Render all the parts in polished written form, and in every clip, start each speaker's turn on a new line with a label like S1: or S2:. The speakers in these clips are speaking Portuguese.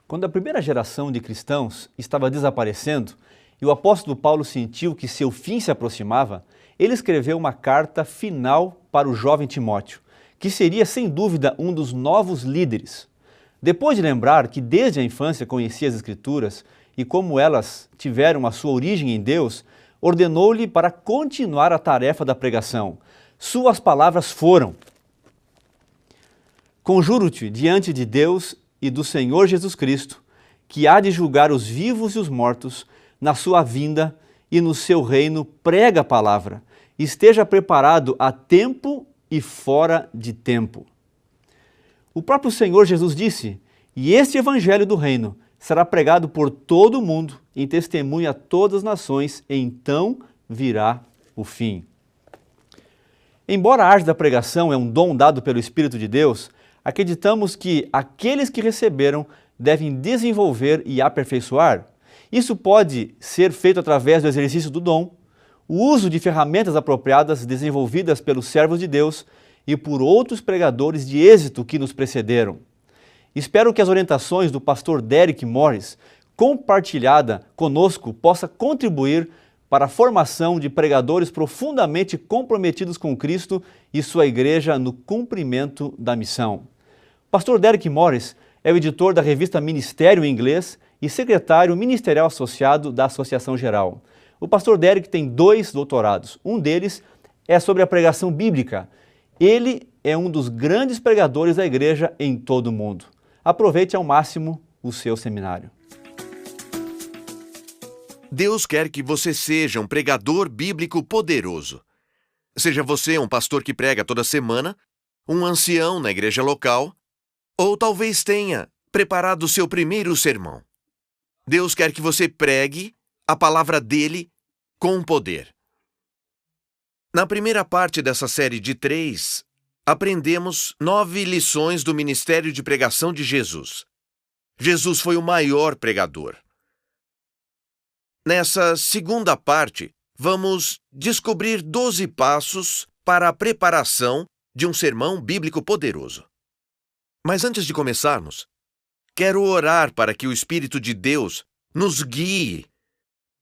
S1: Quando a primeira geração de cristãos estava desaparecendo e o apóstolo Paulo sentiu que seu fim se aproximava, ele escreveu uma carta final para o jovem Timóteo, que seria sem dúvida um dos novos líderes. Depois de lembrar que desde a infância conhecia as Escrituras e como elas tiveram a sua origem em Deus, ordenou-lhe para continuar a tarefa da pregação. Suas palavras foram: conjuro-te diante de Deus e do Senhor Jesus Cristo, que há de julgar os vivos e os mortos, na sua vinda e no seu reino, prega a palavra. Esteja preparado a tempo e fora de tempo. O próprio Senhor Jesus disse: e este evangelho do reino será pregado por todo o mundo, em testemunho a todas as nações, e então virá o fim. Embora a arte da pregação é um dom dado pelo Espírito de Deus, acreditamos que aqueles que receberam devem desenvolver e aperfeiçoar. Isso pode ser feito através do exercício do dom, o uso de ferramentas apropriadas desenvolvidas pelos servos de Deus e por outros pregadores de êxito que nos precederam. Espero que as orientações do pastor Derek Morris, compartilhada conosco, possa contribuir para a formação de pregadores profundamente comprometidos com Cristo e sua igreja no cumprimento da missão. Pastor Derek Morris é o editor da revista Ministério em inglês e secretário ministerial associado da Associação Geral. O pastor Derek tem 2 doutorados. Um deles é sobre a pregação bíblica. Ele é um dos grandes pregadores da igreja em todo o mundo. Aproveite ao máximo o seu seminário.
S2: Deus quer que você seja um pregador bíblico poderoso. Seja você um pastor que prega toda semana, um ancião na igreja local, ou talvez tenha preparado o seu primeiro sermão. Deus quer que você pregue a palavra dele com poder. Na primeira parte dessa série de 3, aprendemos 9 lições do ministério de pregação de Jesus. Jesus foi o maior pregador. Nessa segunda parte, vamos descobrir 12 passos para a preparação de um sermão bíblico poderoso. Mas antes de começarmos, quero orar para que o Espírito de Deus nos guie,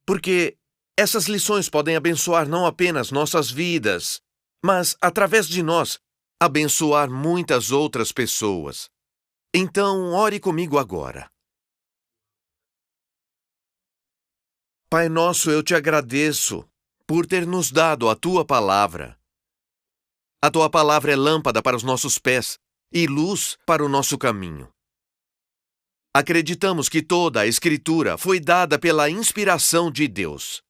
S2: porque essas lições podem abençoar não apenas nossas vidas, mas, através de nós, abençoar muitas outras pessoas. Então, ore comigo agora. Pai nosso, eu te agradeço por ter nos dado a Tua palavra. A Tua palavra é lâmpada para os nossos pés e luz para o nosso caminho. Acreditamos que toda a Escritura foi dada pela inspiração de Deus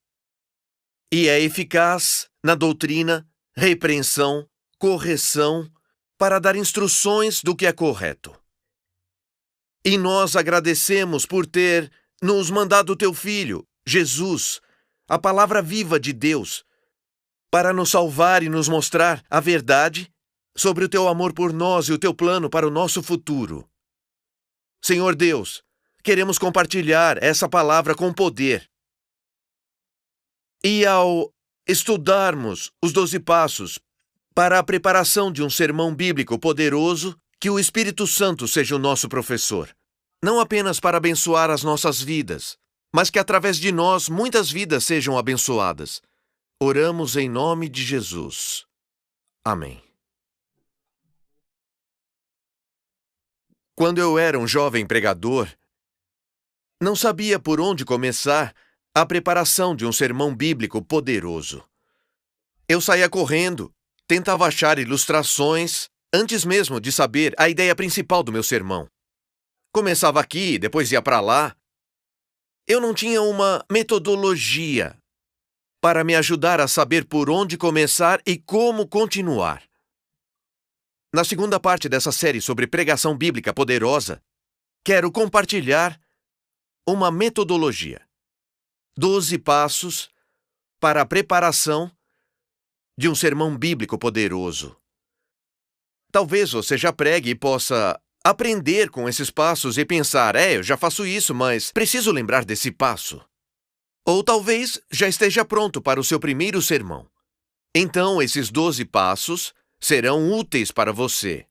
S2: e é eficaz na doutrina, repreensão, correção, para dar instruções do que é correto. E nós agradecemos por ter nos mandado o Teu Filho, Jesus, a palavra viva de Deus, para nos salvar e nos mostrar a verdade sobre o Teu amor por nós e o Teu plano para o nosso futuro. Senhor Deus, queremos compartilhar essa palavra com poder. E ao estudarmos os 12 passos para a preparação de um sermão bíblico poderoso, que o Espírito Santo seja o nosso professor, não apenas para abençoar as nossas vidas, mas que através de nós muitas vidas sejam abençoadas. Oramos em nome de Jesus. Amém. Quando eu era um jovem pregador, não sabia por onde começar a preparação de um sermão bíblico poderoso. Eu saía correndo, tentava achar ilustrações, antes mesmo de saber a ideia principal do meu sermão. Começava aqui, depois ia para lá. Eu não tinha uma metodologia para me ajudar a saber por onde começar e como continuar. Na segunda parte dessa série sobre pregação bíblica poderosa, quero compartilhar uma metodologia. 12 passos para a preparação de um sermão bíblico poderoso. Talvez você já pregue e possa aprender com esses passos e pensar, eu já faço isso, mas preciso lembrar desse passo. Ou talvez já esteja pronto para o seu primeiro sermão. Então, esses 12 passos serão úteis para você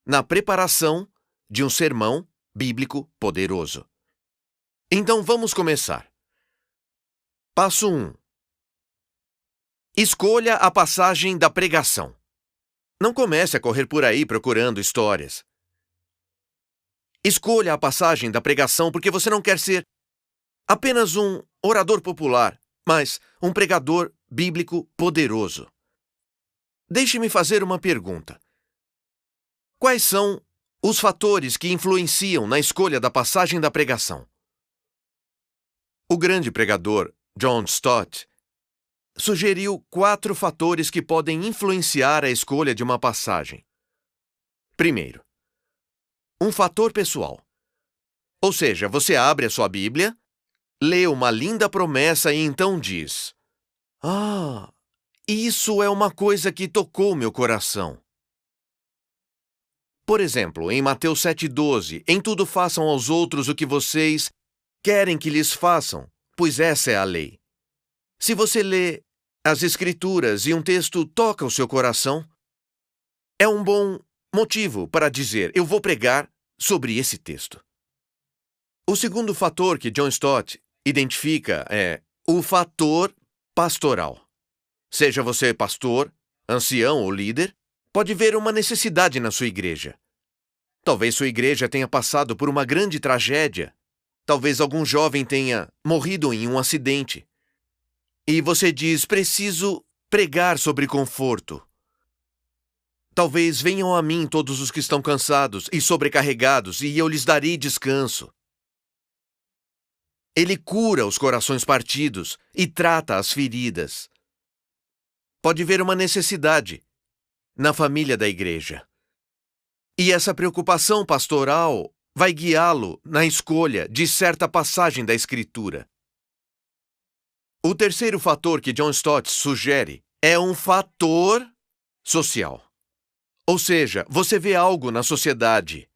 S2: na preparação de um sermão bíblico poderoso. Então vamos começar. Passo 1. Escolha a passagem da pregação. Não comece a correr por aí procurando histórias. Escolha a passagem da pregação porque você não quer ser apenas um orador popular, mas um pregador bíblico poderoso. Deixe-me fazer uma pergunta. Quais são os fatores que influenciam na escolha da passagem da pregação? O grande pregador John Stott sugeriu 4 fatores que podem influenciar a escolha de uma passagem. Primeiro, um fator pessoal. Ou seja, você abre a sua Bíblia, lê uma linda promessa e então diz: "Ah, isso é uma coisa que tocou meu coração." Por exemplo, em Mateus 7,12, "Em tudo façam aos outros o que vocês querem que lhes façam, pois essa é a lei." Se você lê as Escrituras e um texto toca o seu coração, é um bom motivo para dizer: "Eu vou pregar sobre esse texto." O segundo fator que John Stott identifica é o fator pastoral. Seja você pastor, ancião ou líder, pode ver uma necessidade na sua igreja. Talvez sua igreja tenha passado por uma grande tragédia. Talvez algum jovem tenha morrido em um acidente. E você diz: "Preciso pregar sobre conforto." Talvez venham a mim todos os que estão cansados e sobrecarregados, e eu lhes darei descanso. Ele cura os corações partidos e trata as feridas. Pode ver uma necessidade na família da igreja. E essa preocupação pastoral vai guiá-lo na escolha de certa passagem da Escritura. O terceiro fator que John Stott sugere é um fator social. Ou seja, você vê algo na sociedade,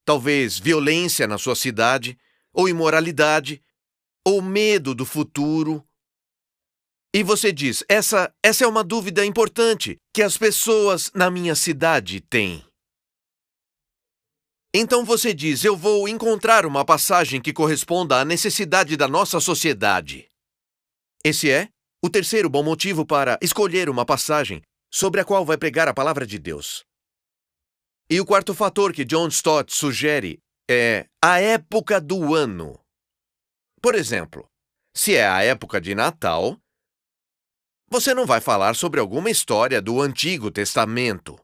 S2: talvez violência na sua cidade, ou imoralidade, ou medo do futuro. E você diz: essa é uma dúvida importante que as pessoas na minha cidade têm. Então você diz: "Eu vou encontrar uma passagem que corresponda à necessidade da nossa sociedade." Esse é o terceiro bom motivo para escolher uma passagem sobre a qual vai pregar a palavra de Deus. E o quarto fator que John Stott sugere é a época do ano. Por exemplo, se é a época de Natal, você não vai falar sobre alguma história do Antigo Testamento.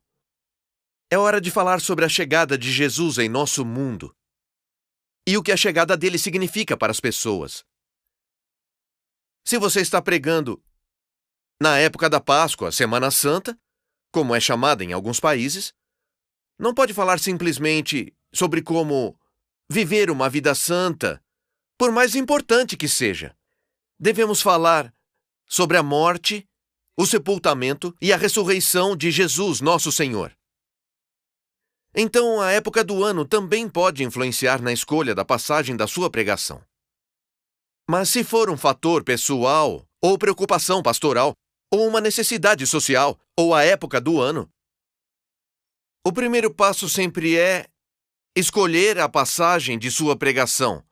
S2: É hora de falar sobre a chegada de Jesus em nosso mundo e o que a chegada dele significa para as pessoas. Se você está pregando na época da Páscoa, Semana Santa, como é chamada em alguns países, não pode falar simplesmente sobre como viver uma vida santa, por mais importante que seja. Devemos falar sobre a morte, o sepultamento e a ressurreição de Jesus, nosso Senhor. Então, a época do ano também pode influenciar na escolha da passagem da sua pregação. Mas se for um fator pessoal, ou preocupação pastoral, ou uma necessidade social, ou a época do ano, o primeiro passo sempre é escolher a passagem de sua pregação.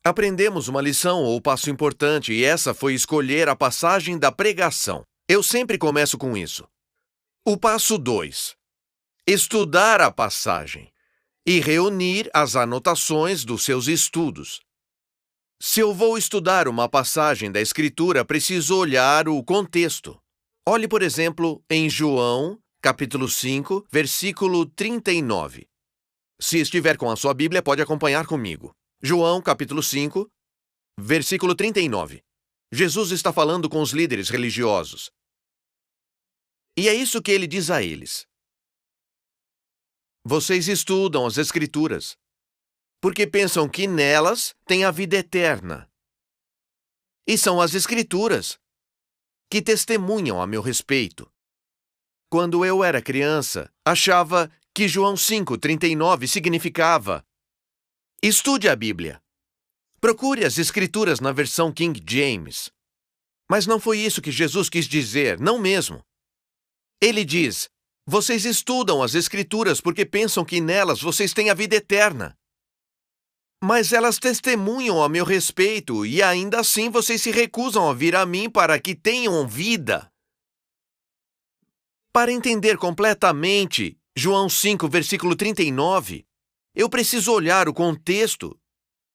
S2: Aprendemos uma lição ou passo importante, e essa foi escolher a passagem da pregação. Eu sempre começo com isso. O passo 2. Estudar a passagem e reunir as anotações dos seus estudos. Se eu vou estudar uma passagem da Escritura, preciso olhar o contexto. Olhe, por exemplo, em João, capítulo 5, versículo 39. Se estiver com a sua Bíblia, pode acompanhar comigo. João, capítulo 5, versículo 39. Jesus está falando com os líderes religiosos. E é isso que ele diz a eles. Vocês estudam as Escrituras, porque pensam que nelas tem a vida eterna. E são as Escrituras que testemunham a meu respeito. Quando eu era criança, achava que João 5,39 significava: estude a Bíblia. Procure as Escrituras na versão King James. Mas não foi isso que Jesus quis dizer, não mesmo. Ele diz: Vocês estudam as Escrituras porque pensam que nelas vocês têm a vida eterna. Mas elas testemunham a meu respeito e ainda assim vocês se recusam a vir a mim para que tenham vida. Para entender completamente João 5, versículo 39, eu preciso olhar o contexto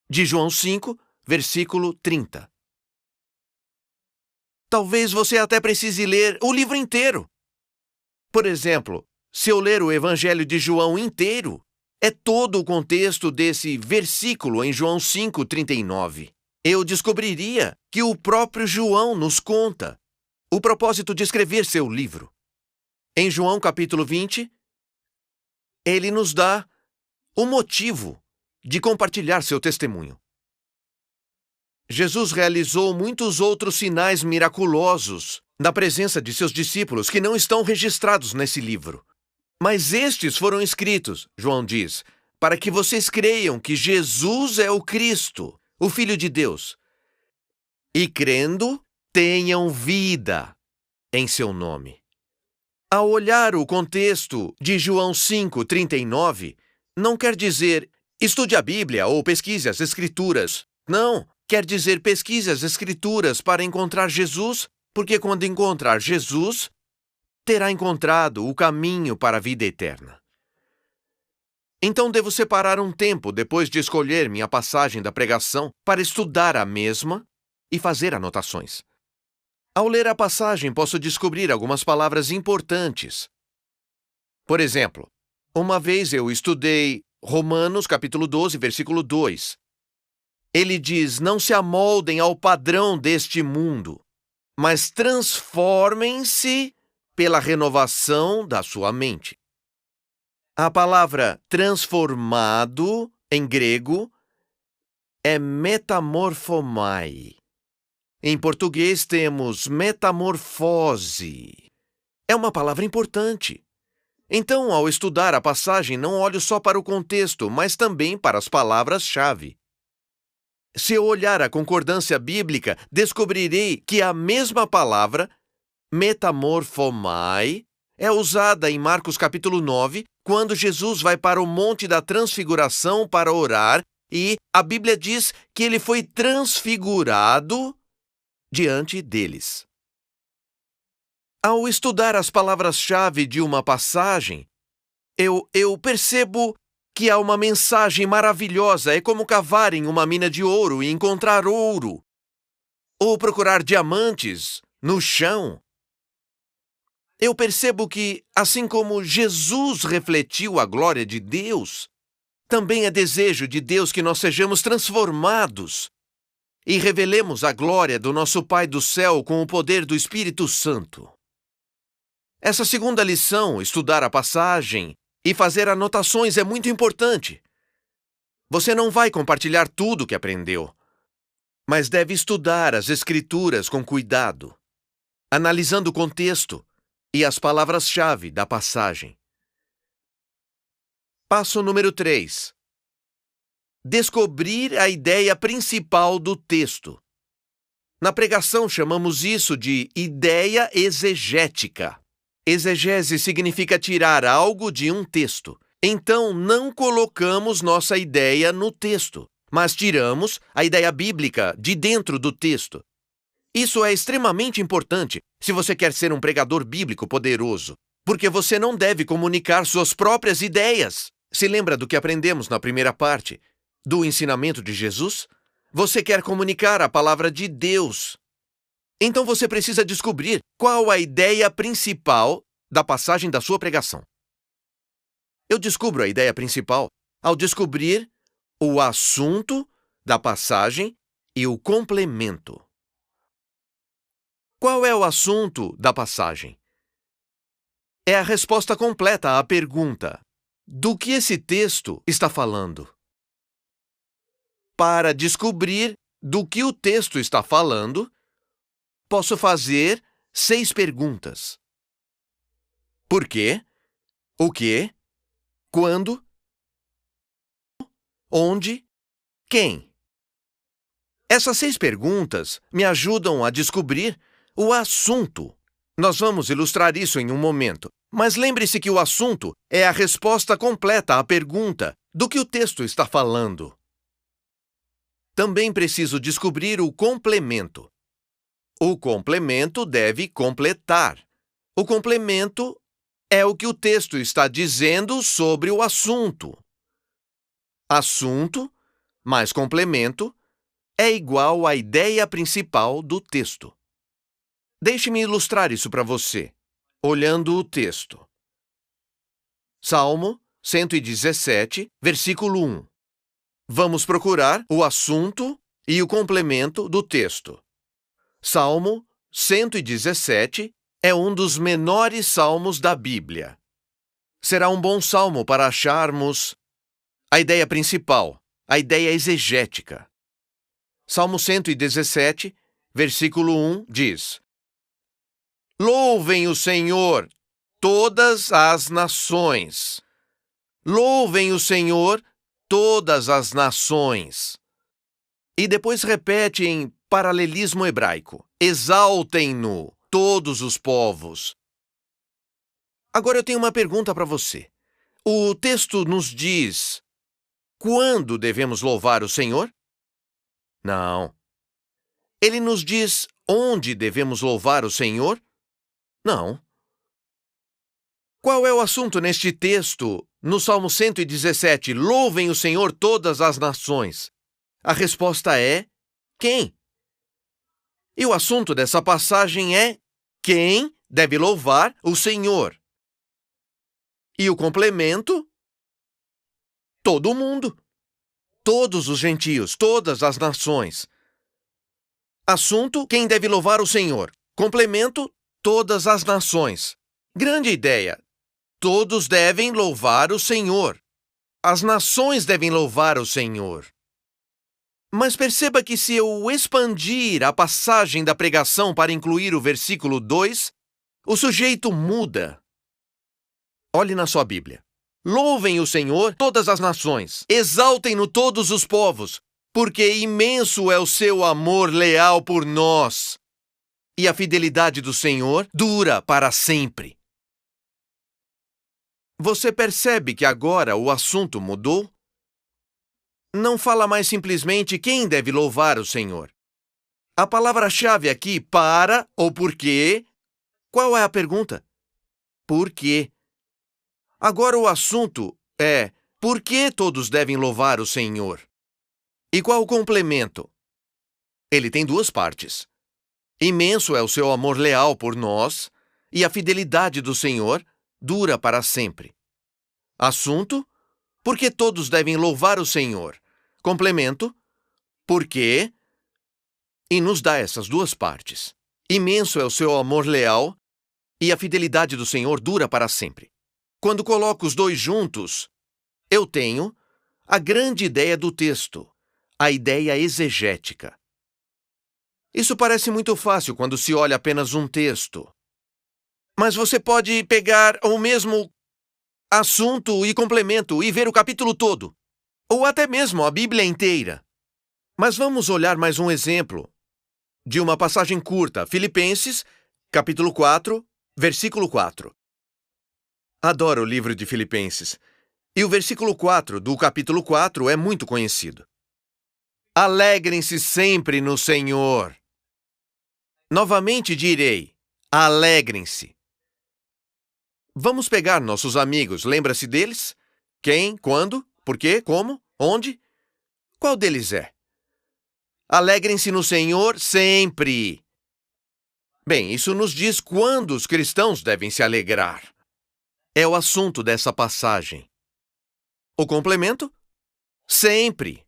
S2: de João 5, versículo 30. Talvez você até precise ler o livro inteiro. Por exemplo, se eu ler o Evangelho de João inteiro, é todo o contexto desse versículo em João 5, 39. Eu descobriria que o próprio João nos conta o propósito de escrever seu livro. Em João capítulo 20, ele nos dá o motivo de compartilhar seu testemunho. Jesus realizou muitos outros sinais miraculosos na presença de seus discípulos que não estão registrados nesse livro. Mas estes foram escritos, João diz, para que vocês creiam que Jesus é o Cristo, o Filho de Deus, e crendo, tenham vida em seu nome. Ao olhar o contexto de João 5, 39, não quer dizer estude a Bíblia ou pesquise as Escrituras. Não, quer dizer pesquise as Escrituras para encontrar Jesus, porque quando encontrar Jesus, terá encontrado o caminho para a vida eterna. Então devo separar um tempo depois de escolher minha passagem da pregação para estudar a mesma e fazer anotações. Ao ler a passagem, posso descobrir algumas palavras importantes. Por exemplo, uma vez eu estudei Romanos capítulo 12, versículo 2. Ele diz, não se amoldem ao padrão deste mundo, mas transformem-se pela renovação da sua mente. A palavra transformado, em grego, é metamorphomai. Em português temos metamorfose. É uma palavra importante. Então, ao estudar a passagem, não olho só para o contexto, mas também para as palavras-chave. Se eu olhar a concordância bíblica, descobrirei que a mesma palavra metamorphomai é usada em Marcos capítulo 9, quando Jesus vai para o Monte da Transfiguração para orar e a Bíblia diz que ele foi transfigurado diante deles. Ao estudar as palavras-chave de uma passagem, eu percebo que há uma mensagem maravilhosa. É como cavar em uma mina de ouro e encontrar ouro, ou procurar diamantes no chão. Eu percebo que, assim como Jesus refletiu a glória de Deus, também é desejo de Deus que nós sejamos transformados e revelemos a glória do nosso Pai do céu com o poder do Espírito Santo. Essa segunda lição, estudar a passagem e fazer anotações, é muito importante. Você não vai compartilhar tudo o que aprendeu, mas deve estudar as Escrituras com cuidado, analisando o contexto e as palavras-chave da passagem. Passo número 3. Descobrir a ideia principal do texto. Na pregação chamamos isso de ideia exegética. Exegese significa tirar algo de um texto. Então, não colocamos nossa ideia no texto, mas tiramos a ideia bíblica de dentro do texto. Isso é extremamente importante se você quer ser um pregador bíblico poderoso, porque você não deve comunicar suas próprias ideias. Se lembra do que aprendemos na primeira parte do ensinamento de Jesus? Você quer comunicar a palavra de Deus. Então você precisa descobrir qual a ideia principal da passagem da sua pregação. Eu descubro a ideia principal ao descobrir o assunto da passagem e o complemento. Qual é o assunto da passagem? É a resposta completa à pergunta: do que esse texto está falando? Para descobrir do que o texto está falando, posso fazer 6 perguntas. Por quê? O quê? Quando? Onde? Quem? Essas 6 perguntas me ajudam a descobrir o assunto Nós vamos ilustrar isso em um momento, mas lembre-se que o assunto é a resposta completa à pergunta do que o texto está falando. Também preciso descobrir o complemento. O complemento deve completar. O complemento é o que o texto está dizendo sobre o assunto. Assunto mais complemento é igual à ideia principal do texto. Deixe-me ilustrar isso para você, olhando o texto. Salmo 117, versículo 1. Vamos procurar o assunto e o complemento do texto. Salmo 117 é um dos menores salmos da Bíblia. Será um bom salmo para acharmos a ideia principal, a ideia exegética. Salmo 117, versículo 1 diz: Louvem o Senhor, todas as nações. Louvem o Senhor, todas as nações. E depois repete em paralelismo hebraico: exaltem-no, todos os povos. Agora eu tenho uma pergunta para você. O texto nos diz quando devemos louvar o Senhor? Não. Ele nos diz onde devemos louvar o Senhor? Não. Qual é o assunto neste texto, no Salmo 117, louvem o Senhor todas as nações? A resposta é quem? E o assunto dessa passagem é quem deve louvar o Senhor. E o complemento? Todo mundo. Todos os gentios, todas as nações. Assunto, quem deve louvar o Senhor. Complemento, todas as nações. Grande ideia. Todos devem louvar o Senhor. As nações devem louvar o Senhor. Mas perceba que se eu expandir a passagem da pregação para incluir o versículo 2, o sujeito muda. Olhe na sua Bíblia. Louvem o Senhor todas as nações. Exaltem-no todos os povos, porque imenso é o seu amor leal por nós. E a fidelidade do Senhor dura para sempre. Você percebe que agora o assunto mudou? Não fala mais simplesmente quem deve louvar o Senhor. A palavra-chave aqui, para ou por quê. Qual é a pergunta? Por quê? Agora o assunto é por que todos devem louvar o Senhor? E qual o complemento? Ele tem duas partes. Imenso é o seu amor leal por nós, e a fidelidade do Senhor dura para sempre. Assunto: por que todos devem louvar o Senhor? Complemento: por quê? E nos dá essas duas partes. Imenso é o seu amor leal, e a fidelidade do Senhor dura para sempre. Quando coloco os dois juntos, eu tenho a grande ideia do texto, a ideia exegética. Isso parece muito fácil quando se olha apenas um texto. Mas você pode pegar o mesmo assunto e complemento e ver o capítulo todo, ou até mesmo a Bíblia inteira. Mas vamos olhar mais um exemplo de uma passagem curta, Filipenses, capítulo 4, versículo 4. Adoro o livro de Filipenses. E o versículo 4 do capítulo 4 é muito conhecido. Alegrem-se sempre no Senhor. Novamente direi, alegrem-se. Vamos pegar nossos amigos, lembra-se deles? Quem, quando, por quê, como, onde? Qual deles é? Alegrem-se no Senhor sempre. Bem, isso nos diz quando os cristãos devem se alegrar. É o assunto dessa passagem. O complemento? Sempre.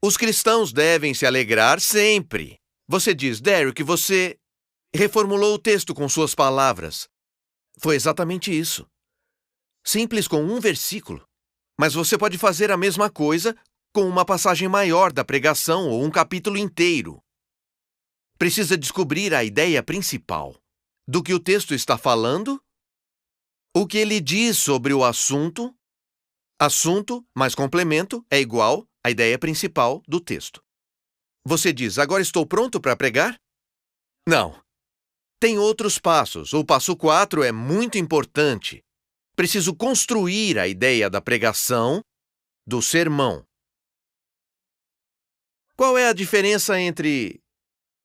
S2: Os cristãos devem se alegrar sempre. Você diz, Derek, você reformulou o texto com suas palavras. Foi exatamente isso. Simples com um versículo. Mas você pode fazer a mesma coisa com uma passagem maior da pregação ou um capítulo inteiro. Precisa descobrir a ideia principal. Do que o texto está falando? O que ele diz sobre o assunto? Assunto mais complemento é igual à ideia principal do texto. Você diz, agora estou pronto para pregar? Não. Tem outros passos. O passo 4 é muito importante. Preciso construir a ideia da pregação, do sermão. Qual é a diferença entre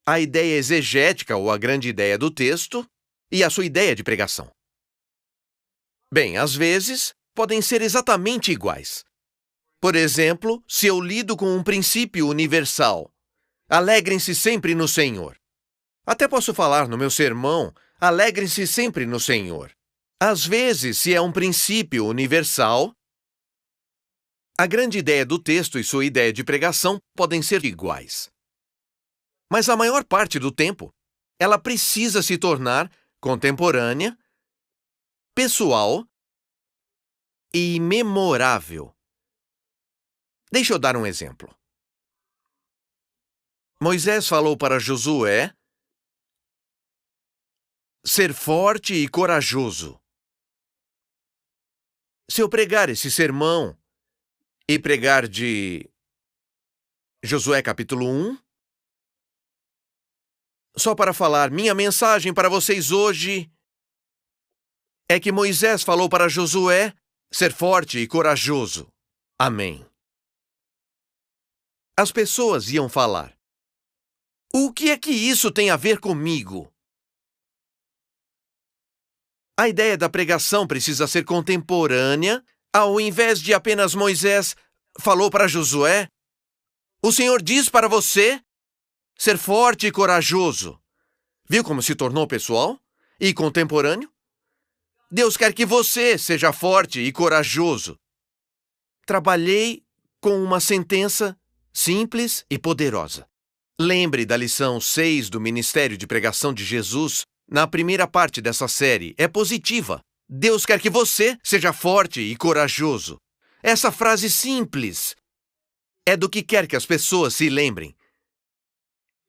S2: a ideia exegética ou a grande ideia do texto e a sua ideia de pregação? Bem, às vezes, podem ser exatamente iguais. Por exemplo, se eu lido com um princípio universal, alegrem-se sempre no Senhor. Até posso falar no meu sermão, alegrem-se sempre no Senhor. Às vezes, se é um princípio universal, a grande ideia do texto e sua ideia de pregação podem ser iguais. Mas a maior parte do tempo, ela precisa se tornar contemporânea, pessoal e memorável. Deixa eu dar um exemplo. Moisés falou para Josué ser forte e corajoso. Se eu pregar esse sermão e pregar de Josué capítulo 1, só para falar, minha mensagem para vocês hoje é que Moisés falou para Josué ser forte e corajoso. Amém. As pessoas iam falar: o que é que isso tem a ver comigo? A ideia da pregação precisa ser contemporânea, ao invés de apenas Moisés falou para Josué. O Senhor diz para você ser forte e corajoso. Viu como se tornou pessoal e contemporâneo? Deus quer que você seja forte e corajoso. Trabalhei com uma sentença simples e poderosa. Lembre da lição 6 do Ministério de Pregação de Jesus, na primeira parte dessa série. É positiva. Deus quer que você seja forte e corajoso. Essa frase simples é do que quer que as pessoas se lembrem.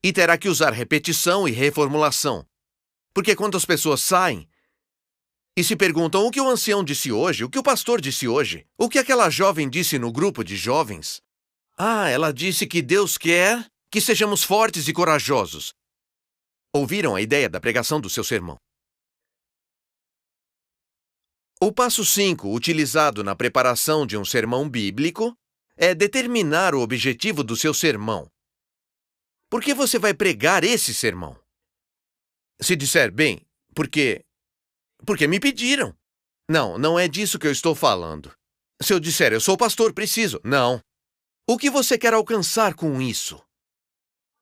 S2: E terá que usar repetição e reformulação. Porque quando as pessoas saem e se perguntam o que o ancião disse hoje, o que o pastor disse hoje, o que aquela jovem disse no grupo de jovens, ela disse que Deus quer que sejamos fortes e corajosos. Ouviram a ideia da pregação do seu sermão? O passo 5, utilizado na preparação de um sermão bíblico, é determinar o objetivo do seu sermão. Por que você vai pregar esse sermão? Se disser, bem, porque me pediram. Não é disso que eu estou falando. Se eu disser, eu sou pastor, preciso. Não. O que você quer alcançar com isso?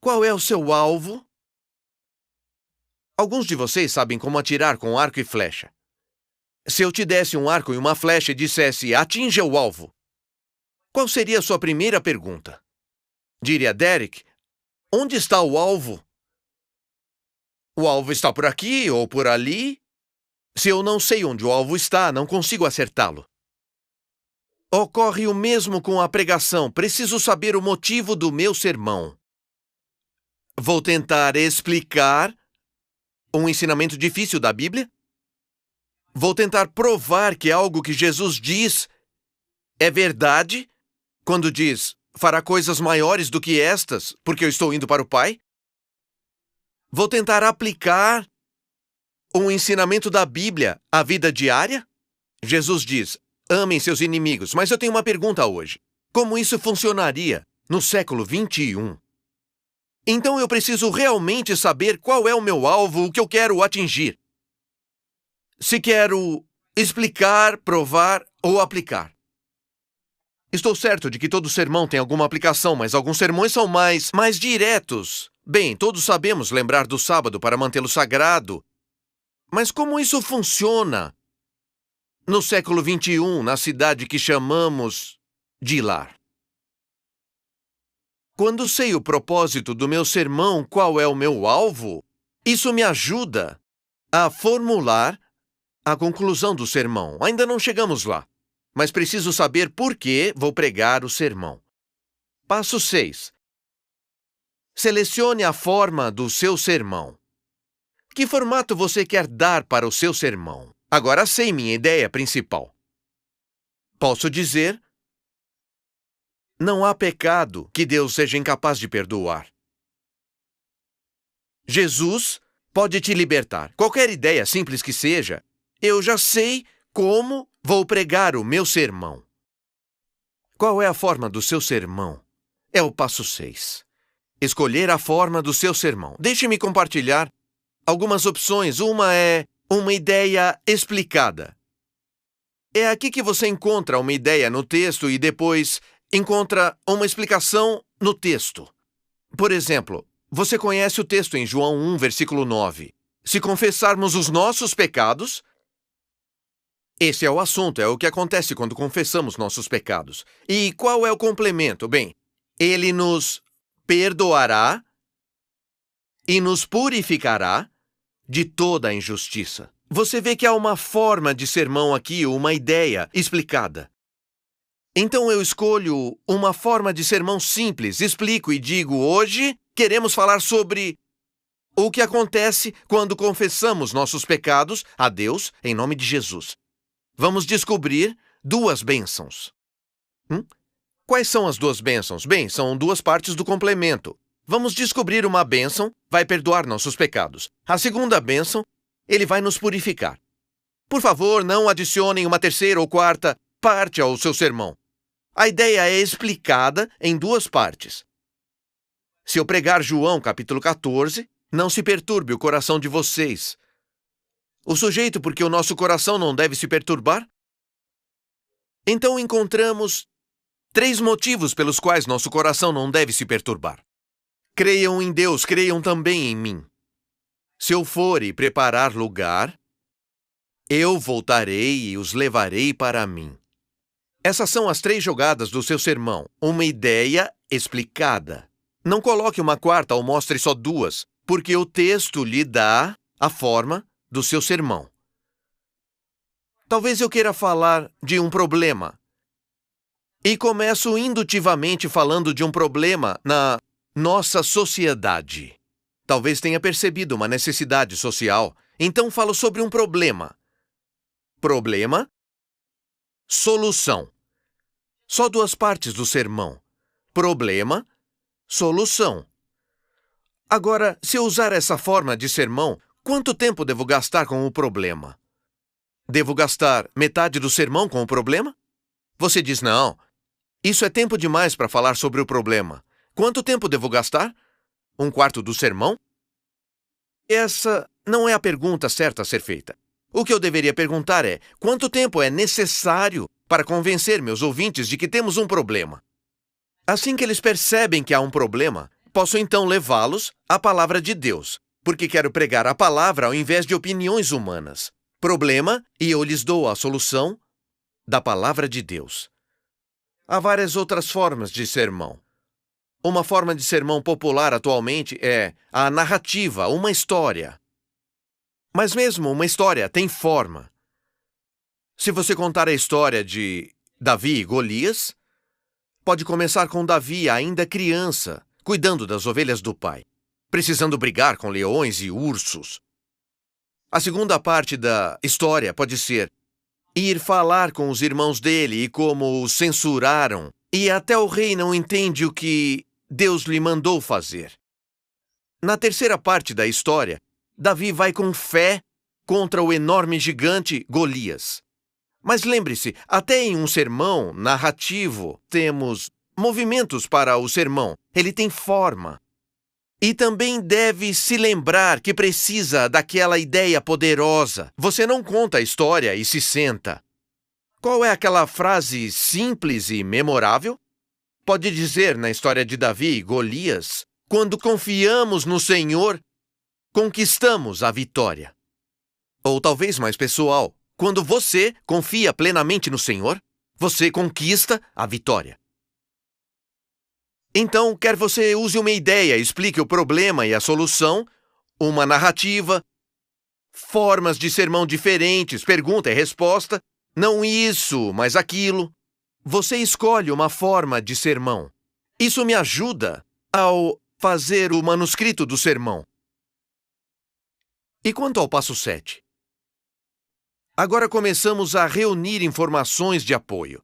S2: Qual é o seu alvo? Alguns de vocês sabem como atirar com arco e flecha. Se eu te desse um arco e uma flecha e dissesse, atinja o alvo, qual seria a sua primeira pergunta? Diria, Derek, onde está o alvo? O alvo está por aqui ou por ali? Se eu não sei onde o alvo está, não consigo acertá-lo. Ocorre o mesmo com a pregação. Preciso saber o motivo do meu sermão. Vou tentar explicar um ensinamento difícil da Bíblia? Vou tentar provar que algo que Jesus diz é verdade, quando diz, fará coisas maiores do que estas, porque eu estou indo para o Pai? Vou tentar aplicar um ensinamento da Bíblia à vida diária? Jesus diz, amem seus inimigos, mas eu tenho uma pergunta hoje. Como isso funcionaria no século 21? Então eu preciso realmente saber qual é o meu alvo, o que eu quero atingir. Se quero explicar, provar ou aplicar. Estou certo de que todo sermão tem alguma aplicação, mas alguns sermões são mais diretos. Bem, todos sabemos lembrar do sábado para mantê-lo sagrado. Mas como isso funciona no século 21, na cidade que chamamos de lar? Quando sei o propósito do meu sermão, qual é o meu alvo, isso me ajuda a formular a conclusão do sermão. Ainda não chegamos lá, mas preciso saber por que vou pregar o sermão. Passo 6. Selecione a forma do seu sermão. Que formato você quer dar para o seu sermão? Agora sei minha ideia principal. Posso dizer, não há pecado que Deus seja incapaz de perdoar. Jesus pode te libertar. Qualquer ideia, simples que seja, eu já sei como vou pregar o meu sermão. Qual é a forma do seu sermão? É o passo 6. Escolher a forma do seu sermão. Deixe-me compartilhar algumas opções. Uma é uma ideia explicada. É aqui que você encontra uma ideia no texto e depois encontra uma explicação no texto. Por exemplo, você conhece o texto em João 1, versículo 9. Se confessarmos os nossos pecados... Esse é o assunto, é o que acontece quando confessamos nossos pecados. E qual é o complemento? Bem, ele nos perdoará e nos purificará de toda a injustiça. Você vê que há uma forma de sermão aqui, uma ideia explicada. Então eu escolho uma forma de sermão simples, explico e digo: hoje queremos falar sobre o que acontece quando confessamos nossos pecados a Deus em nome de Jesus. Vamos descobrir 2 bênçãos. Quais são as 2 bênçãos? Bem, são 2 partes do complemento. Vamos descobrir uma bênção, vai perdoar nossos pecados. A segunda bênção, ele vai nos purificar. Por favor, não adicionem uma 3ª ou 4ª parte ao seu sermão. A ideia é explicada em 2 partes. Se eu pregar João capítulo 14, não se perturbe o coração de vocês. O sujeito, porque o nosso coração não deve se perturbar? Então encontramos 3 motivos pelos quais nosso coração não deve se perturbar. Creiam em Deus, creiam também em mim. Se eu for e preparar lugar, eu voltarei e os levarei para mim. Essas são as 3 jogadas do seu sermão. Uma ideia explicada. Não coloque uma 4ª ou mostre só 2, porque o texto lhe dá a forma do seu sermão. Talvez eu queira falar de um problema. E começo indutivamente falando de um problema na nossa sociedade. Talvez tenha percebido uma necessidade social, então falo sobre um problema. Problema, solução. Só 2 partes do sermão. Problema, solução. Agora, se eu usar essa forma de sermão, quanto tempo devo gastar com o problema? Devo gastar metade do sermão com o problema? Você diz: não, isso é tempo demais para falar sobre o problema. Quanto tempo devo gastar? 1/4 do sermão? Essa não é a pergunta certa a ser feita. O que eu deveria perguntar é: quanto tempo é necessário para convencer meus ouvintes de que temos um problema? Assim que eles percebem que há um problema, posso então levá-los à palavra de Deus, porque quero pregar a palavra ao invés de opiniões humanas. Problema, e eu lhes dou a solução da palavra de Deus. Há várias outras formas de sermão. Uma forma de sermão popular atualmente é a narrativa, uma história. Mas mesmo uma história tem forma. Se você contar a história de Davi e Golias, pode começar com Davi ainda criança, cuidando das ovelhas do pai, precisando brigar com leões e ursos. A segunda parte da história pode ser ir falar com os irmãos dele e como os censuraram, e até o rei não entende o que Deus lhe mandou fazer. Na terceira parte da história, Davi vai com fé contra o enorme gigante Golias. Mas lembre-se, até em um sermão narrativo, temos movimentos para o sermão. Ele tem forma. E também deve se lembrar que precisa daquela ideia poderosa. Você não conta a história e se senta. Qual é aquela frase simples e memorável? Pode dizer na história de Davi e Golias: quando confiamos no Senhor, conquistamos a vitória. Ou talvez mais pessoal: quando você confia plenamente no Senhor, você conquista a vitória. Então, quer você use uma ideia, explique o problema e a solução, uma narrativa, formas de sermão diferentes, pergunta e resposta, não isso, mas aquilo. Você escolhe uma forma de sermão. Isso me ajuda ao fazer o manuscrito do sermão. E quanto ao passo 7? Agora começamos a reunir informações de apoio.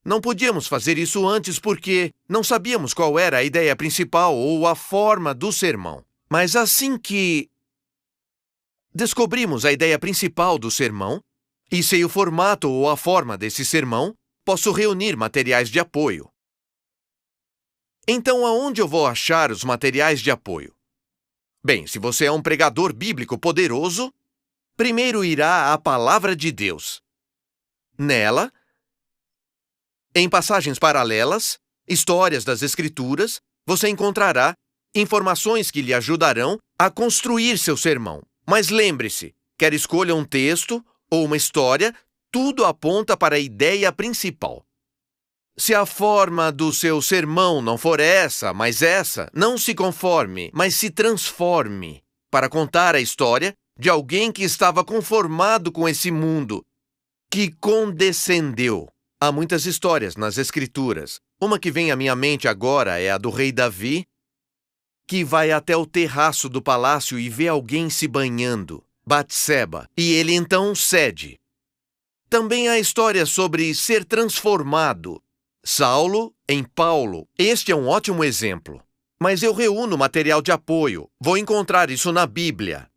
S2: Não podíamos fazer isso antes porque não sabíamos qual era a ideia principal ou a forma do sermão. Mas assim que descobrimos a ideia principal do sermão e sei o formato ou a forma desse sermão, posso reunir materiais de apoio. Então, aonde eu vou achar os materiais de apoio? Bem, se você é um pregador bíblico poderoso, primeiro irá à Palavra de Deus. Nela, em passagens paralelas, histórias das Escrituras, você encontrará informações que lhe ajudarão a construir seu sermão. Mas lembre-se, quer escolha um texto ou uma história, tudo aponta para a ideia principal. Se a forma do seu sermão não for essa, mas essa, não se conforme, mas se transforme para contar a história de alguém que estava conformado com esse mundo, que condescendeu. Há muitas histórias nas Escrituras. Uma que vem à minha mente agora é a do rei Davi, que vai até o terraço do palácio e vê alguém se banhando, Batseba, e ele então cede. Também há histórias sobre ser transformado. Saulo em Paulo. Este é um ótimo exemplo. Mas eu reúno material de apoio. Vou encontrar isso na Bíblia.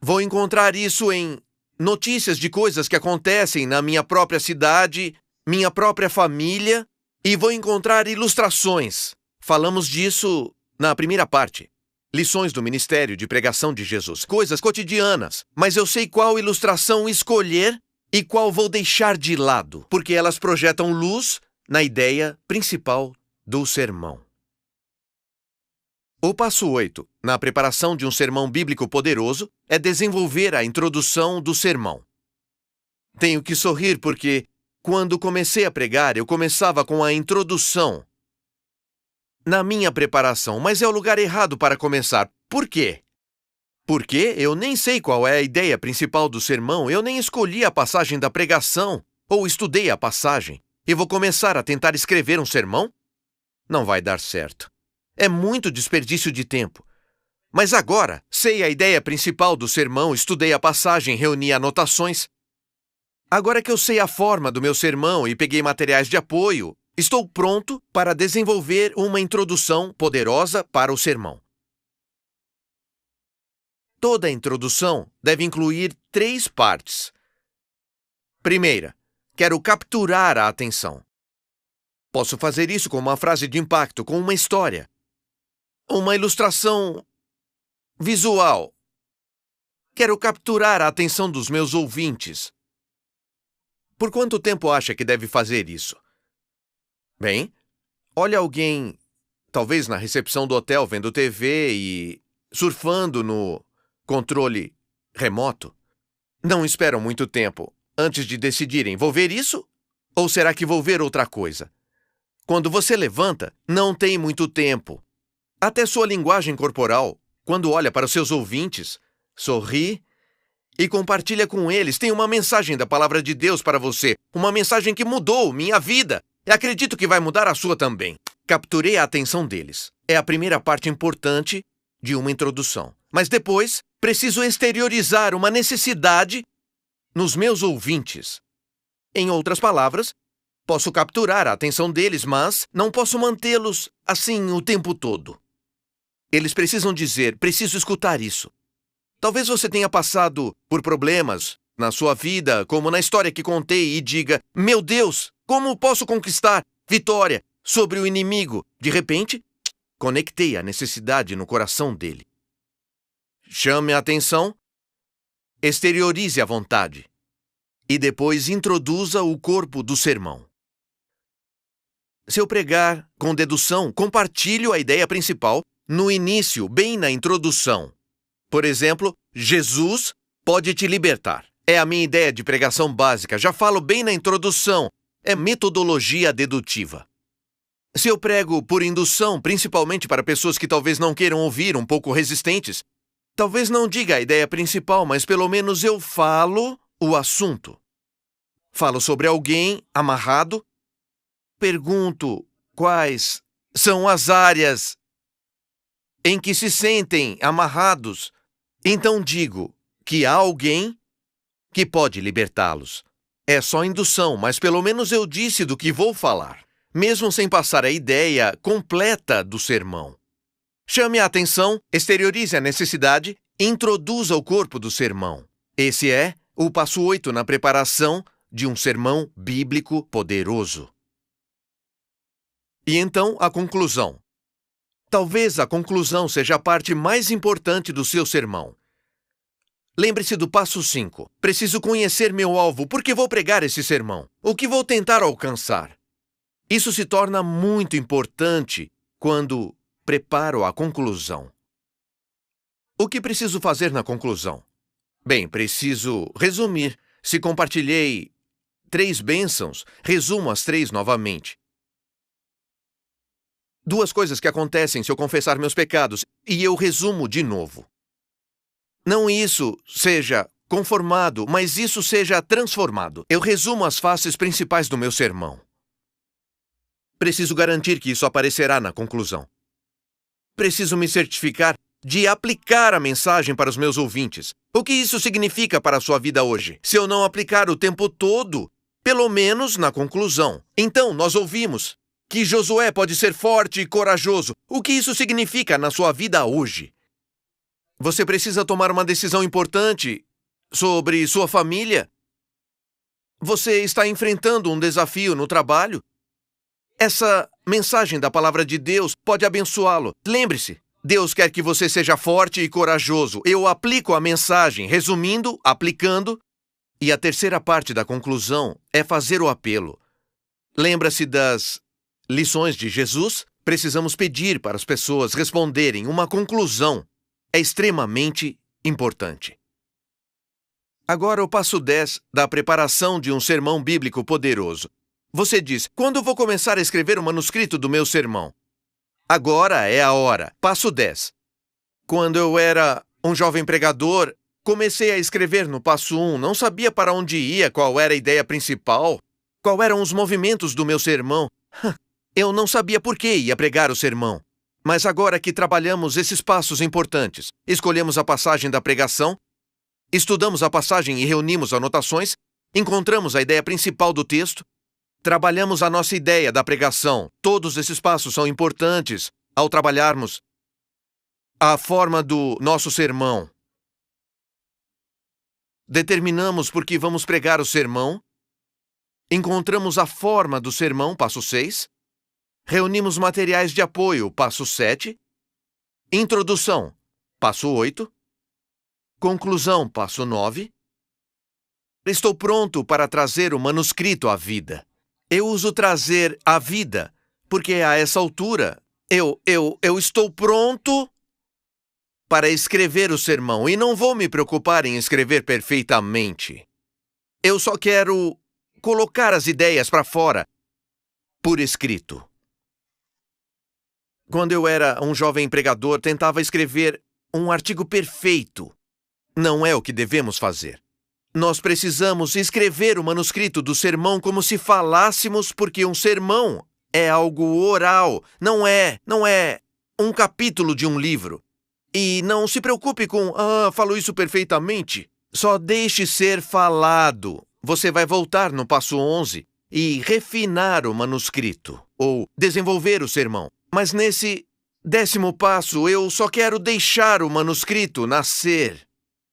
S2: Vou encontrar isso em notícias de coisas que acontecem na minha própria cidade, minha própria família, e vou encontrar ilustrações. Falamos disso na primeira parte. Lições do ministério de pregação de Jesus. Coisas cotidianas. Mas eu sei qual ilustração escolher e qual vou deixar de lado, porque elas projetam luz na ideia principal do sermão. O passo 8, na preparação de um sermão bíblico poderoso, é desenvolver a introdução do sermão. Tenho que sorrir porque, quando comecei a pregar, eu começava com a introdução na minha preparação, mas é o lugar errado para começar. Por quê? Porque eu nem sei qual é a ideia principal do sermão, eu nem escolhi a passagem da pregação, ou estudei a passagem. E vou começar a tentar escrever um sermão? Não vai dar certo. É muito desperdício de tempo. Mas agora, sei a ideia principal do sermão, estudei a passagem, reuni anotações. Agora que eu sei a forma do meu sermão e peguei materiais de apoio, estou pronto para desenvolver uma introdução poderosa para o sermão. Toda introdução deve incluir 3 partes. Primeira, quero capturar a atenção. Posso fazer isso com uma frase de impacto, com uma história. Uma ilustração visual. Quero capturar a atenção dos meus ouvintes. Por quanto tempo acha que deve fazer isso? Bem, olha alguém, talvez na recepção do hotel, vendo TV e surfando no controle remoto. Não esperam muito tempo antes de decidirem, vou ver isso? Ou será que vou ver outra coisa? Quando você levanta, não tem muito tempo. Até sua linguagem corporal, quando olha para os seus ouvintes, sorri e compartilha com eles. Tem uma mensagem da Palavra de Deus para você. Uma mensagem que mudou minha vida. E acredito que vai mudar a sua também. Capturei a atenção deles. É a primeira parte importante de uma introdução. Mas depois, preciso exteriorizar uma necessidade nos meus ouvintes. Em outras palavras, posso capturar a atenção deles, mas não posso mantê-los assim o tempo todo. Eles precisam dizer, preciso escutar isso. Talvez você tenha passado por problemas na sua vida, como na história que contei, e diga, meu Deus, como posso conquistar vitória sobre o inimigo? De repente, conectei a necessidade no coração dele. Chame a atenção, exteriorize a vontade e depois introduza o corpo do sermão. Se eu pregar com dedução, compartilho a ideia principal no início, bem na introdução. Por exemplo, Jesus pode te libertar. É a minha ideia de pregação básica. Já falo bem na introdução. É metodologia dedutiva. Se eu prego por indução, principalmente para pessoas que talvez não queiram ouvir, um pouco resistentes, talvez não diga a ideia principal, mas pelo menos eu falo o assunto. Falo sobre alguém amarrado. Pergunto quais são as áreas em que se sentem amarrados. Então digo que há alguém que pode libertá-los. É só indução, mas pelo menos eu disse do que vou falar, mesmo sem passar a ideia completa do sermão. Chame a atenção, exteriorize a necessidade Introduza o corpo do sermão. Esse é o passo 8 na preparação de um sermão bíblico poderoso. E então, a conclusão. Talvez a conclusão seja a parte mais importante do seu sermão. Lembre-se do passo 5. Preciso conhecer meu alvo, porque vou pregar esse sermão. O que vou tentar alcançar? Isso se torna muito importante quando preparo a conclusão. O que preciso fazer na conclusão? Bem, preciso resumir. Se compartilhei 3 bênçãos, resumo as 3 novamente. 2 coisas que acontecem se eu confessar meus pecados, e eu resumo de novo. Não isso seja conformado, mas isso seja transformado. Eu resumo as faces principais do meu sermão. Preciso garantir que isso aparecerá na conclusão. Preciso me certificar de aplicar a mensagem para os meus ouvintes. O que isso significa para a sua vida hoje? Se eu não aplicar o tempo todo, pelo menos na conclusão. Então, nós ouvimos que Josué pode ser forte e corajoso. O que isso significa na sua vida hoje? Você precisa tomar uma decisão importante sobre sua família? Você está enfrentando um desafio no trabalho? Essa mensagem da palavra de Deus pode abençoá-lo. Lembre-se, Deus quer que você seja forte e corajoso. Eu aplico a mensagem, resumindo, aplicando. E a terceira parte da conclusão é fazer o apelo. Lembra-se das lições de Jesus? Precisamos pedir para as pessoas responderem uma conclusão. É extremamente importante. Agora o passo 10 da preparação de um sermão bíblico poderoso. Você diz, quando vou começar a escrever o manuscrito do meu sermão? Agora é a hora. Passo 10. Quando eu era um jovem pregador, comecei a escrever no passo 1. Não sabia para onde ia, qual era a ideia principal, qual eram os movimentos do meu sermão. Eu não sabia por que ia pregar o sermão. Mas agora que trabalhamos esses passos importantes, escolhemos a passagem da pregação, estudamos a passagem e reunimos anotações, encontramos a ideia principal do texto, trabalhamos a nossa ideia da pregação. Todos esses passos são importantes ao trabalharmos a forma do nosso sermão. Determinamos por que vamos pregar o sermão, encontramos a forma do sermão, passo 6, reunimos materiais de apoio, passo 7, introdução, passo 8, conclusão, passo 9. Estou pronto para trazer o manuscrito à vida. Eu uso trazer à vida, porque a essa altura, eu estou pronto para escrever o sermão e não vou me preocupar em escrever perfeitamente. Eu só quero colocar as ideias para fora, por escrito. Quando eu era um jovem pregador, tentava escrever um artigo perfeito. Não é o que devemos fazer. Nós precisamos escrever o manuscrito do sermão como se falássemos, porque um sermão é algo oral, não é um capítulo de um livro. E não se preocupe com, falo isso perfeitamente. Só deixe ser falado. Você vai voltar no passo 11 e refinar o manuscrito, ou desenvolver o sermão. Mas nesse 10º passo, eu só quero deixar o manuscrito nascer.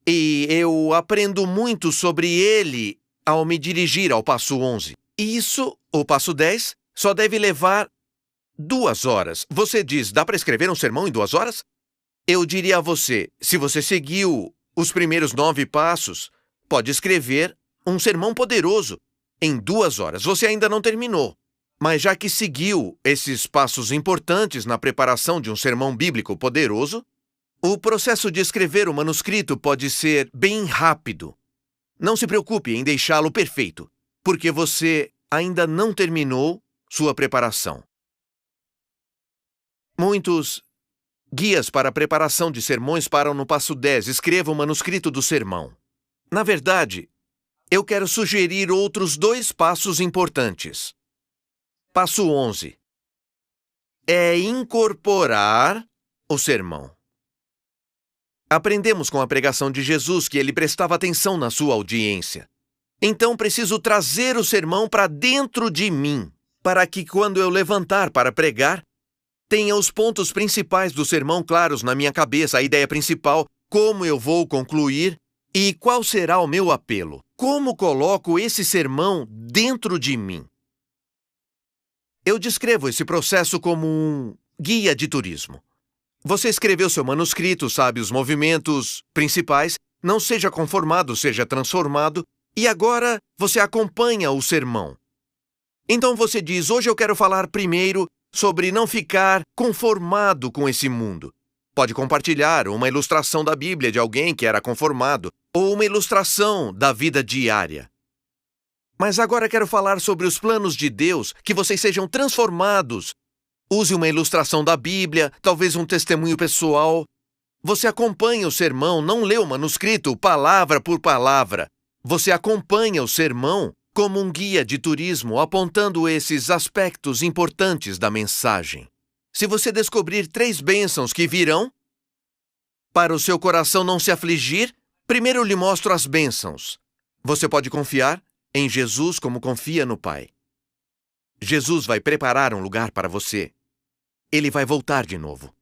S2: E eu aprendo muito sobre ele ao me dirigir ao passo 11. E isso, o passo 10, só deve levar 2 horas. Você diz, dá para escrever um sermão em 2 horas? Eu diria a você, se você seguiu os primeiros 9 passos, pode escrever um sermão poderoso em 2 horas. Você ainda não terminou. Mas já que seguiu esses passos importantes na preparação de um sermão bíblico poderoso, o processo de escrever o manuscrito pode ser bem rápido. Não se preocupe em deixá-lo perfeito, porque você ainda não terminou sua preparação. Muitos guias para a preparação de sermões param no passo 10, escreva o manuscrito do sermão. Na verdade, eu quero sugerir outros 2 passos importantes. Passo 11. É incorporar o sermão. Aprendemos com a pregação de Jesus que ele prestava atenção na sua audiência. Então preciso trazer o sermão para dentro de mim, para que quando eu levantar para pregar, tenha os pontos principais do sermão claros na minha cabeça, a ideia principal, como eu vou concluir e qual será o meu apelo. Como coloco esse sermão dentro de mim? Eu descrevo esse processo como um guia de turismo. Você escreveu seu manuscrito, sabe os movimentos principais, não seja conformado, seja transformado, e agora você acompanha o sermão. Então você diz, hoje eu quero falar primeiro sobre não ficar conformado com esse mundo. Pode compartilhar uma ilustração da Bíblia de alguém que era conformado, ou uma ilustração da vida diária. Mas agora quero falar sobre os planos de Deus, que vocês sejam transformados. Use uma ilustração da Bíblia, talvez um testemunho pessoal. Você acompanha o sermão, não lê o manuscrito palavra por palavra. Você acompanha o sermão como um guia de turismo, apontando esses aspectos importantes da mensagem. Se você descobrir 3 bênçãos que virão, para o seu coração não se afligir, primeiro lhe mostro as bênçãos. Você pode confiar em Jesus como confia no Pai. Jesus vai preparar um lugar para você. Ele vai voltar de novo.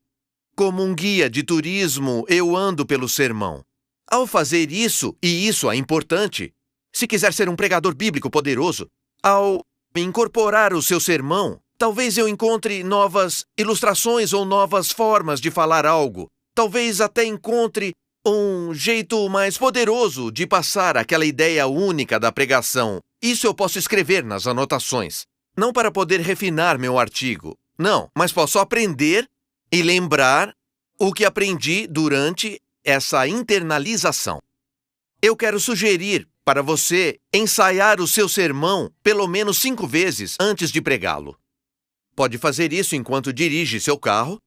S2: Como um guia de turismo, eu ando pelo sermão. Ao fazer isso, e isso é importante, se quiser ser um pregador bíblico poderoso, ao incorporar o seu sermão, talvez eu encontre novas ilustrações ou novas formas de falar algo. Talvez até encontre um jeito mais poderoso de passar aquela ideia única da pregação. Isso eu posso escrever nas anotações. Não para poder refinar meu artigo. Não, mas posso aprender e lembrar o que aprendi durante essa internalização. Eu quero sugerir para você ensaiar o seu sermão pelo menos 5 vezes antes de pregá-lo. Pode fazer isso enquanto dirige seu carro.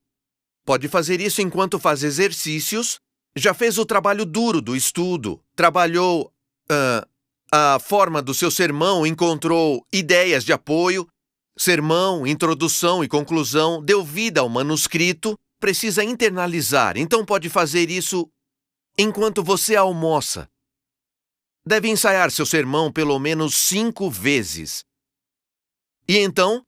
S2: Pode fazer isso enquanto faz exercícios. Já fez o trabalho duro do estudo. Trabalhou a forma do seu sermão, encontrou ideias de apoio. Sermão, introdução e conclusão, deu vida ao manuscrito. Precisa internalizar, então pode fazer isso enquanto você almoça. Deve ensaiar seu sermão pelo menos 5 vezes. E então,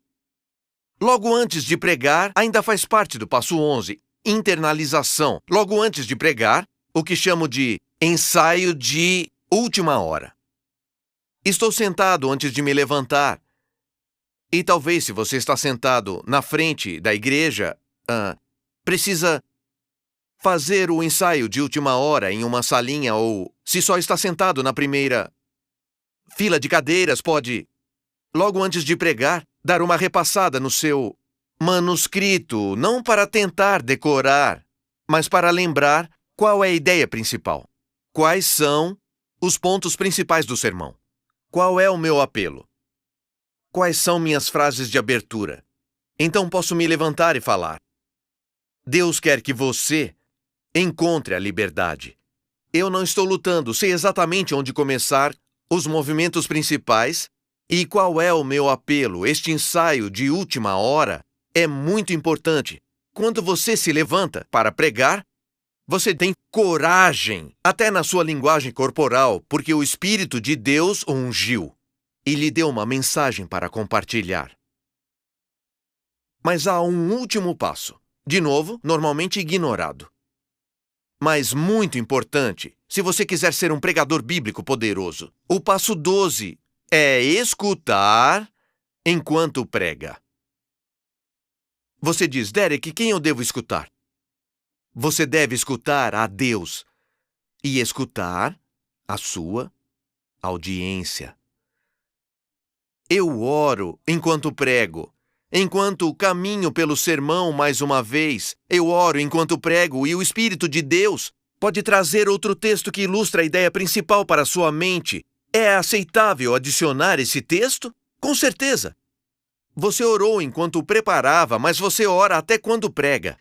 S2: logo antes de pregar, ainda faz parte do passo 11, internalização. Logo antes de pregar, o que chamo de ensaio de última hora. Estou sentado antes de me levantar. E talvez, se você está sentado na frente da igreja, precisa fazer o ensaio de última hora em uma salinha, ou se só está sentado na primeira fila de cadeiras, pode, logo antes de pregar, dar uma repassada no seu manuscrito, não para tentar decorar, mas para lembrar qual é a ideia principal. Quais são os pontos principais do sermão? Qual é o meu apelo? Quais são minhas frases de abertura? Então posso me levantar e falar. Deus quer que você encontre a liberdade. Eu não estou lutando, sei exatamente onde começar, os movimentos principais e qual é o meu apelo. Este ensaio de última hora é muito importante. Quando você se levanta para pregar, você tem coragem, até na sua linguagem corporal, porque o Espírito de Deus o ungiu e lhe deu uma mensagem para compartilhar. Mas há um último passo. De novo, normalmente ignorado. Mas muito importante, se você quiser ser um pregador bíblico poderoso. O passo 12 é escutar enquanto prega. Você diz, Derek, quem eu devo escutar? Você deve escutar a Deus e escutar a sua audiência. Eu oro enquanto prego. Enquanto caminho pelo sermão mais uma vez, eu oro enquanto prego e o Espírito de Deus pode trazer outro texto que ilustra a ideia principal para a sua mente. É aceitável adicionar esse texto? Com certeza. Você orou enquanto preparava, mas você ora até quando prega.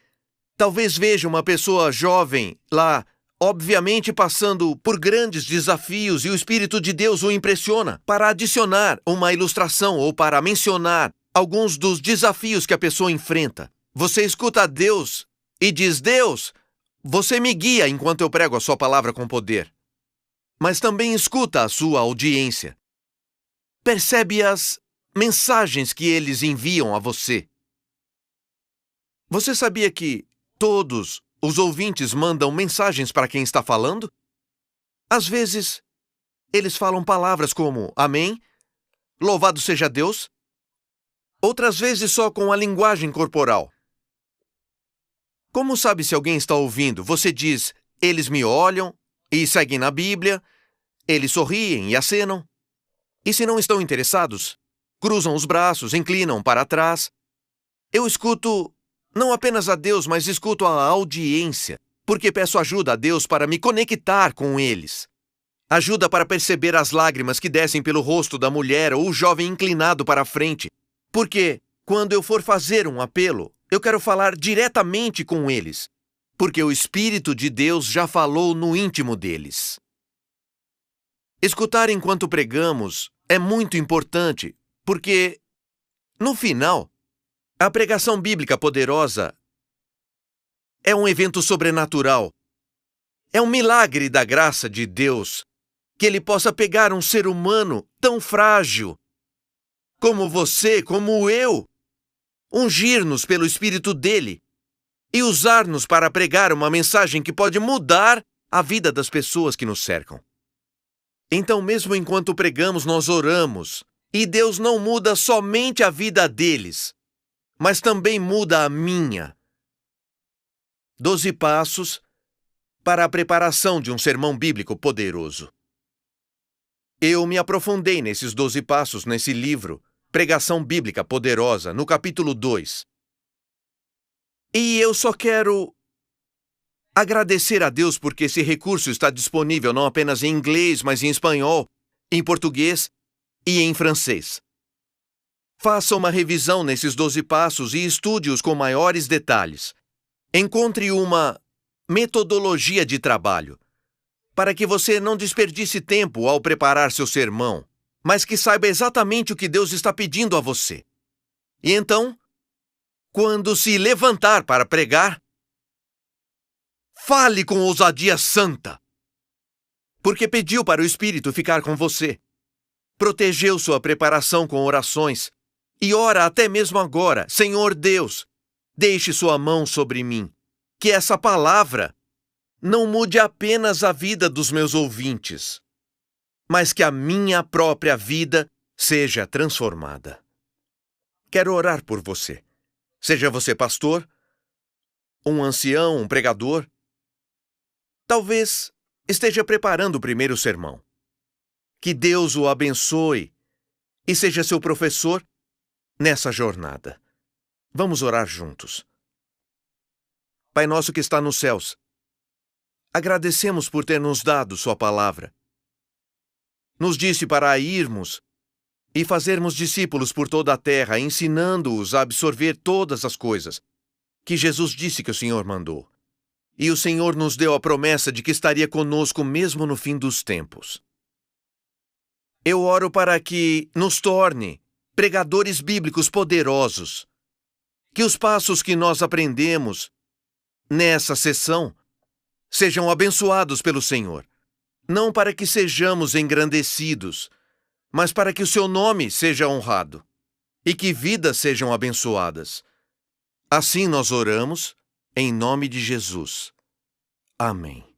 S2: Talvez veja uma pessoa jovem lá, obviamente passando por grandes desafios e o Espírito de Deus o impressiona para adicionar uma ilustração ou para mencionar alguns dos desafios que a pessoa enfrenta. Você escuta a Deus e diz, Deus, você me guia enquanto eu prego a sua palavra com poder. Mas também escuta a sua audiência. Percebe as mensagens que eles enviam a você. Você sabia que todos os ouvintes mandam mensagens para quem está falando? Às vezes, eles falam palavras como amém, louvado seja Deus. Outras vezes só com a linguagem corporal. Como sabe se alguém está ouvindo? Você diz, eles me olham e seguem na Bíblia, eles sorriem e acenam. E se não estão interessados, cruzam os braços, inclinam para trás. Eu escuto não apenas a Deus, mas escuto a audiência, porque peço ajuda a Deus para me conectar com eles. Ajuda para perceber as lágrimas que descem pelo rosto da mulher ou o jovem inclinado para a frente. Porque, quando eu for fazer um apelo, eu quero falar diretamente com eles, porque o Espírito de Deus já falou no íntimo deles. Escutar enquanto pregamos é muito importante, porque, no final, a pregação bíblica poderosa é um evento sobrenatural. É um milagre da graça de Deus que Ele possa pegar um ser humano tão frágil como você, como eu, ungir-nos pelo Espírito dele e usar-nos para pregar uma mensagem que pode mudar a vida das pessoas que nos cercam. Então, mesmo enquanto pregamos, nós oramos, e Deus não muda somente a vida deles, mas também muda a minha. 12 passos para a preparação de um sermão bíblico poderoso. Eu me aprofundei nesses 12 passos nesse livro, Pregação Bíblica Poderosa, no capítulo 2. E eu só quero agradecer a Deus porque esse recurso está disponível não apenas em inglês, mas em espanhol, em português e em francês. Faça uma revisão nesses 12 passos e estude-os com maiores detalhes. Encontre uma metodologia de trabalho, para que você não desperdice tempo ao preparar seu sermão, mas que saiba exatamente o que Deus está pedindo a você. E então, quando se levantar para pregar, fale com ousadia santa, porque pediu para o Espírito ficar com você. Protegeu sua preparação com orações e ora até mesmo agora, Senhor Deus, deixe sua mão sobre mim, que essa palavra não mude apenas a vida dos meus ouvintes, mas que a minha própria vida seja transformada. Quero orar por você. Seja você pastor, um ancião, um pregador, talvez esteja preparando o primeiro sermão. Que Deus o abençoe e seja seu professor nessa jornada. Vamos orar juntos. Pai nosso que está nos céus, agradecemos por ter nos dado sua palavra. Nos disse para irmos e fazermos discípulos por toda a terra, ensinando-os a absorver todas as coisas que Jesus disse que o Senhor mandou. E o Senhor nos deu a promessa de que estaria conosco mesmo no fim dos tempos. Eu oro para que nos torne pregadores bíblicos poderosos, que os passos que nós aprendemos nessa sessão sejam abençoados pelo Senhor, não para que sejamos engrandecidos, mas para que o seu nome seja honrado e que vidas sejam abençoadas. Assim nós oramos, em nome de Jesus. Amém.